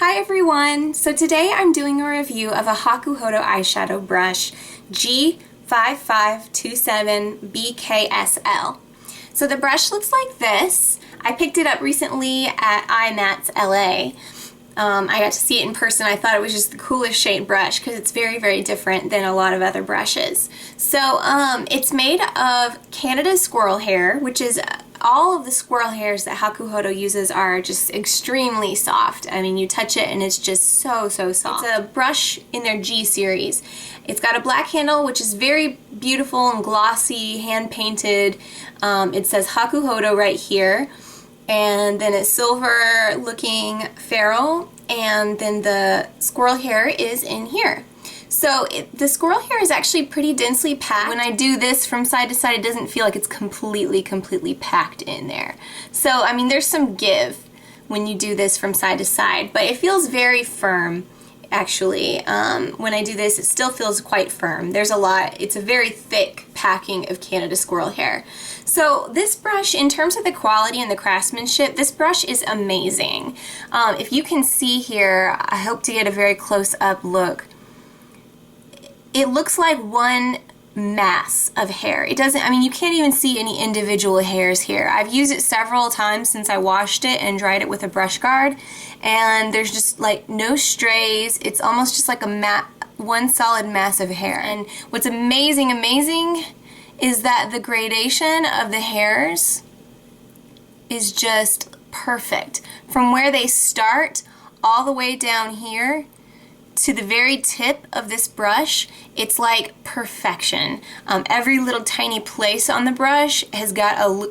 Hi everyone! So today I'm doing a review of a Hakuhodo eyeshadow brush G5527BkSL. So the brush looks like this. I picked it up recently at IMATS LA. I got to see it in person. I thought it was just the coolest shaped brush because it's very, very different than a lot of other brushes. So it's made of Canada squirrel hair, which is all of the squirrel hairs that Hakuhodo uses are just extremely soft. I mean, you touch it and it's just so soft. It's a brush in their G series. It's got a black handle, which is very beautiful and glossy, hand painted. It says Hakuhodo right here. And then it's silver looking ferrule, and then the squirrel hair is in here. So the squirrel hair is actually pretty densely packed. When I do this from side to side, it doesn't feel like it's completely packed in there. So I mean, there's some give when you do this from side to side, but it feels very firm. Actually, when I do this, it still feels quite firm. There's a lot, it's a very thick packing of Canada squirrel hair. So this brush, in terms of the quality and the craftsmanship, this brush is amazing. If you can see here, I hope to get a very close-up look. It looks like one mass of hair. It doesn't, I mean, you can't even see any individual hairs here. I've used it several times since I washed it and dried it with a brush guard, and there's just like no strays. It's almost just like a one solid mass of hair. And what's amazing is that the gradation of the hairs is just perfect. From where they start all the way down here to the very tip of this brush, it's like perfection. Every little tiny place on the brush has got a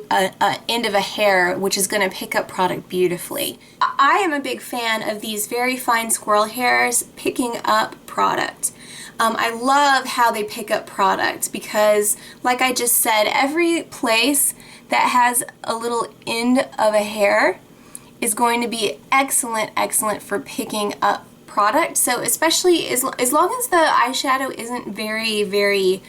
end of a hair, which is going to pick up product beautifully. I am a big fan of these very fine squirrel hairs picking up product. I love how they pick up product because, like I just said, every place that has a little end of a hair is going to be excellent for picking up product. So especially as long as the eyeshadow isn't very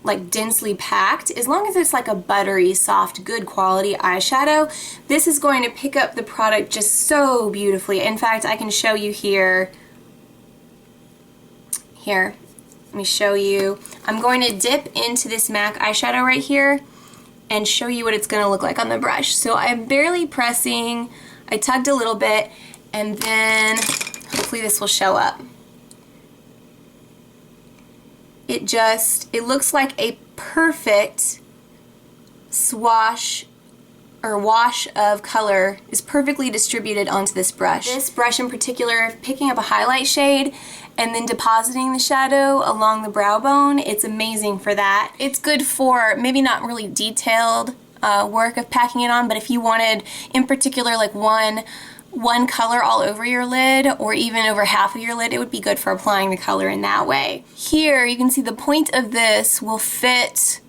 like densely packed, as long as it's like a buttery, soft, good quality eyeshadow, this is going to pick up the product just so beautifully. In fact, I can show you here. Let me show you. I'm going to dip into this MAC eyeshadow right here and show you what it's going to look like on the brush. So I'm barely pressing. I tugged a little bit, and then hopefully this will show up. It looks like a perfect wash of color is perfectly distributed onto this brush. This brush in particular, picking up a highlight shade and then depositing the shadow along the brow bone, it's amazing for that. It's good for maybe not really detailed work of packing it on, but if you wanted in particular like one color all over your lid or even over half of your lid, it would be good for applying the color in that way. Here you can see the point of this will fit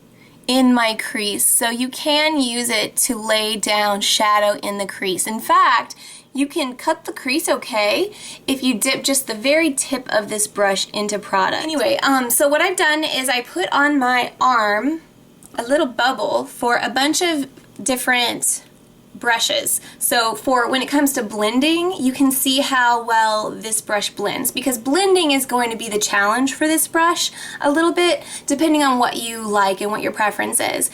in my crease, so you can use it to lay down shadow in the crease. In fact, you can cut the crease okay if you dip just the very tip of this brush into product. Anyway, so what I've done is I put on my arm a little bubble for a bunch of different brushes. So for when it comes to blending, you can see how well this brush blends, because blending is going to be the challenge for this brush a little bit, depending on what you like and what your preference is.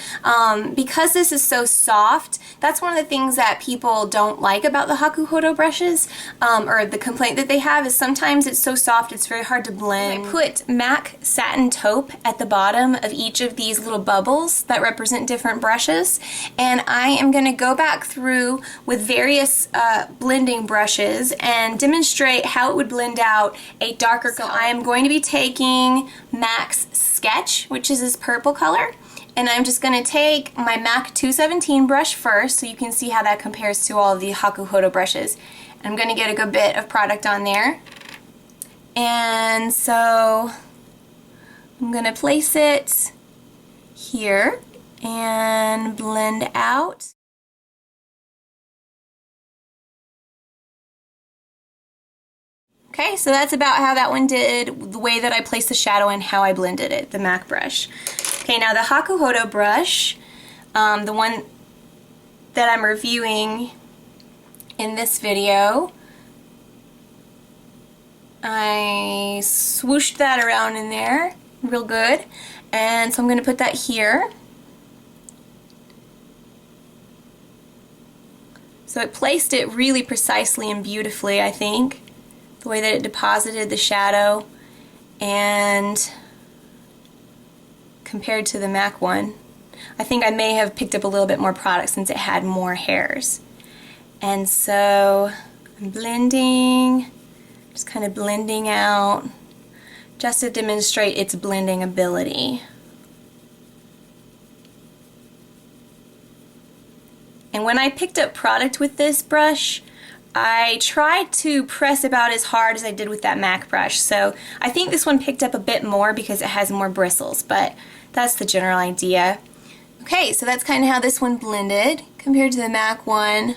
Because this is so soft, that's one of the things that people don't like about the Hakuhodo brushes, or the complaint that they have is sometimes it's so soft it's very hard to blend. I put MAC satin taupe at the bottom of each of these little bubbles that represent different brushes, and I am going to go back through with various blending brushes and demonstrate how it would blend out a darker color. So I am going to be taking MAC's Sketch, which is this purple color, and I'm just going to take my MAC 217 brush first so you can see how that compares to all of the Hakuhodo brushes. I'm going to get a good bit of product on there, and so I'm going to place it here and blend out. Okay, so that's about how that one did, the way that I placed the shadow and how I blended it, the MAC brush. Okay, now the Hakuhodo brush, the one that I'm reviewing in this video, I swooshed that around in there real good, and so I'm going to put that here. So it placed it really precisely and beautifully, I think, the way that it deposited the shadow, and compared to the MAC one, I think I may have picked up a little bit more product since it had more hairs. And so I'm blending, just kind of blending out, just to demonstrate its blending ability. And when I picked up product with this brush, I tried to press about as hard as I did with that MAC brush. So I think this one picked up a bit more because it has more bristles, but that's the general idea. Okay, so that's kind of how this one blended compared to the MAC one.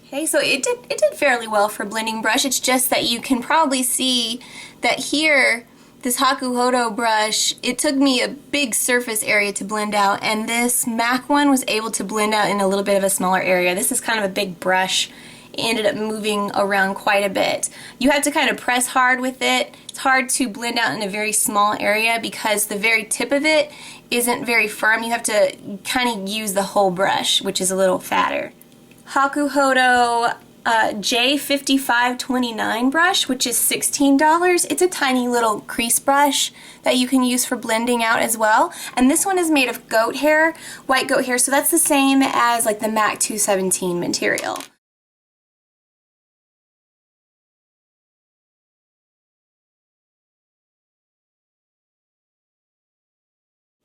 Okay, so it did fairly well for a blending brush. It's just that you can probably see that here, this Hakuhodo brush, it took me a big surface area to blend out, and this MAC one was able to blend out in a little bit of a smaller area. This is kind of a big brush. It ended up moving around quite a bit. You have to kind of press hard with it. It's hard to blend out in a very small area because the very tip of it isn't very firm. You have to kind of use the whole brush, which is a little fatter. Hakuhodo J5529 brush, which is $16. It's a tiny little crease brush that you can use for blending out as well. And this one is made of goat hair, white goat hair, so that's the same as like the MAC 217 material.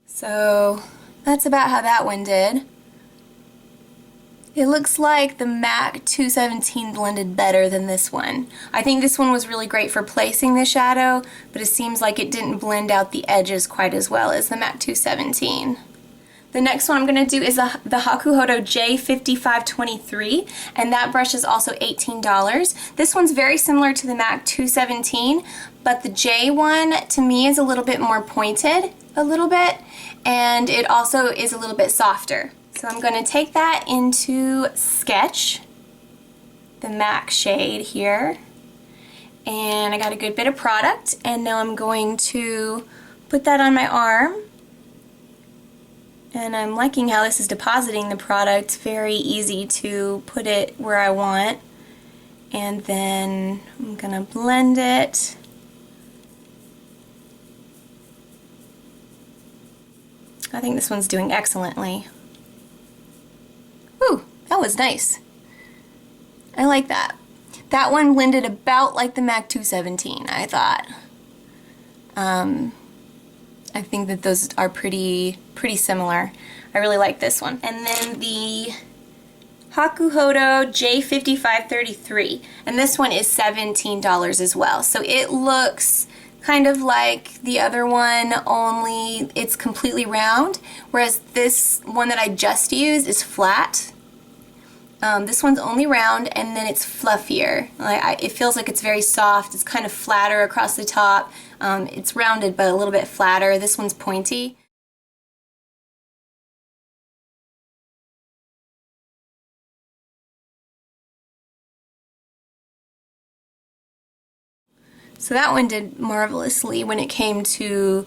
So that's about how that one did. It looks like the MAC 217 blended better than this one. I think this one was really great for placing the shadow, but it seems like it didn't blend out the edges quite as well as the MAC 217. The next one I'm going to do is the Hakuhodo J5523, and that brush is also $18. This one's very similar to the MAC 217, but the J one to me is a little bit more pointed, a little bit, and it also is a little bit softer. So I'm going to take that into Sketch, the MAC shade here, and I got a good bit of product, and now I'm going to put that on my arm, and I'm liking how this is depositing the product. Very easy to put it where I want, and then I'm going to blend it. I think this one's doing excellently. Whew, that was nice. I like that. That one blended about like the MAC 217, I thought. I think that those are pretty similar. I really like this one. And then the Hakuhodo J5533, and this one is $17 as well. So it looks kind of like the other one, only it's completely round, whereas this one that I just used is flat. This one's only round, and then it's fluffier. It feels like it's very soft. It's kind of flatter across the top. It's rounded but a little bit flatter. This one's pointy. So that one did marvelously when it came to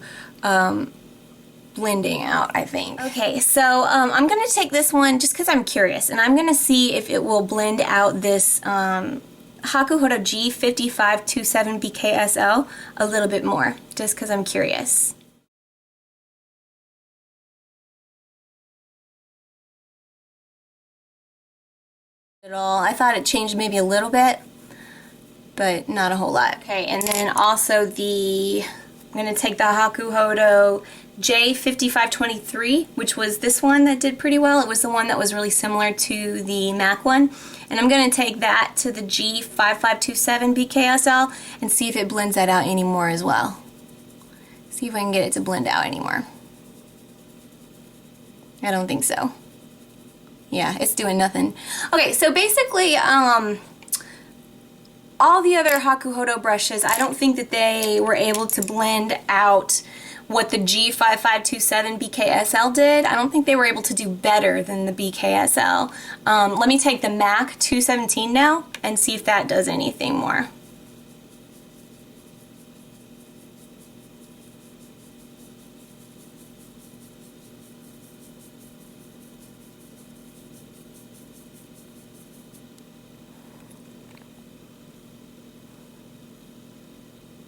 blending out, I think. Okay, so I'm going to take this one just because I'm curious, and I'm going to see if it will blend out this Hakuhodo G5527BkSL a little bit more, just because I'm curious. At all. I thought it changed maybe a little bit, but not a whole lot. Okay, and then also I'm going to take the Hakuhodo J5523, which was this one that did pretty well. It was the one that was really similar to the MAC one. And I'm going to take that to the G5527BkSL and see if it blends that out anymore as well. See if I can get it to blend out anymore. I don't think so. Yeah, it's doing nothing. Okay, so basically, all the other Hakuhodo brushes, I don't think that they were able to blend out what the G5527BkSL did. I don't think they were able to do better than the BkSL. Let me take the MAC 217 now and see if that does anything more.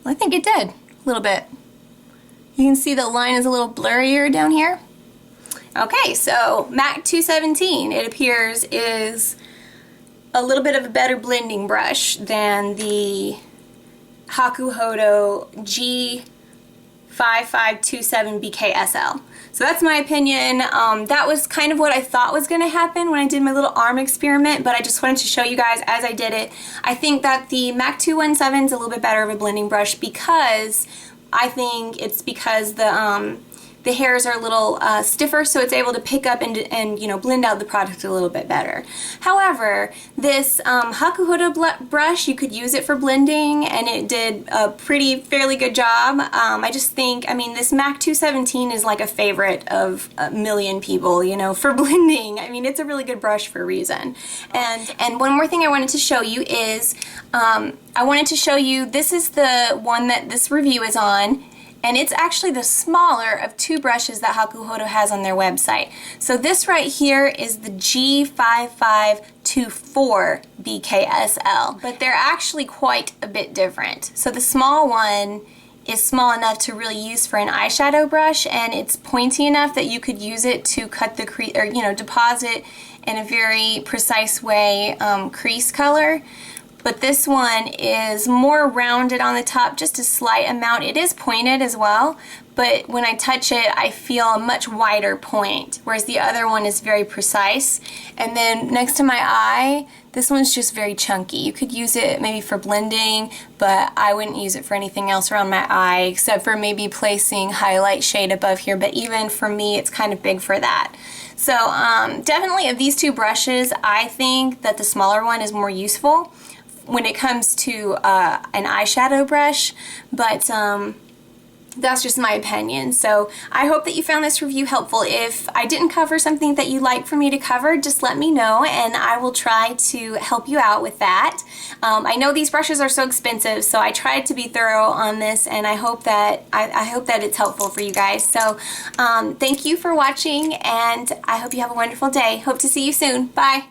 I think it did, a little bit. You can see the line is a little blurrier down here. Okay, so MAC 217, it appears, is a little bit of a better blending brush than the Hakuhodo G5527BkSL. So that's my opinion. That was kind of what I thought was going to happen when I did my little arm experiment, but I just wanted to show you guys as I did it. I think that the MAC 217 is a little bit better of a blending brush because I think it's because the hairs are a little stiffer, so it's able to pick up and you know, blend out the product a little bit better. However, this Hakuhodo brush, you could use it for blending, and it did a fairly good job. I just think, I mean, this MAC 217 is like a favorite of a million people, you know, for blending. I mean, it's a really good brush for a reason. And one more thing I wanted to show you is, I wanted to show you, this is the one that this review is on. And it's actually the smaller of two brushes that Hakuhodo has on their website. So this right here is the G5524BkSL, but they're actually quite a bit different. So the small one is small enough to really use for an eyeshadow brush, and it's pointy enough that you could use it to cut the crease, or you know, deposit in a very precise way crease color. But this one is more rounded on the top, just a slight amount. It is pointed as well, but when I touch it, I feel a much wider point, whereas the other one is very precise. And then next to my eye, this one's just very chunky. You could use it maybe for blending, but I wouldn't use it for anything else around my eye, except for maybe placing highlight shade above here, but even for me, it's kind of big for that. So definitely of these two brushes, I think that the smaller one is more useful when it comes to an eyeshadow brush, but that's just my opinion. So I hope that you found this review helpful. If I didn't cover something that you'd like for me to cover, just let me know and I will try to help you out with that. I know these brushes are so expensive, so I tried to be thorough on this, and I hope that it's helpful for you guys. So thank you for watching, and I hope you have a wonderful day. Hope to see you soon. Bye.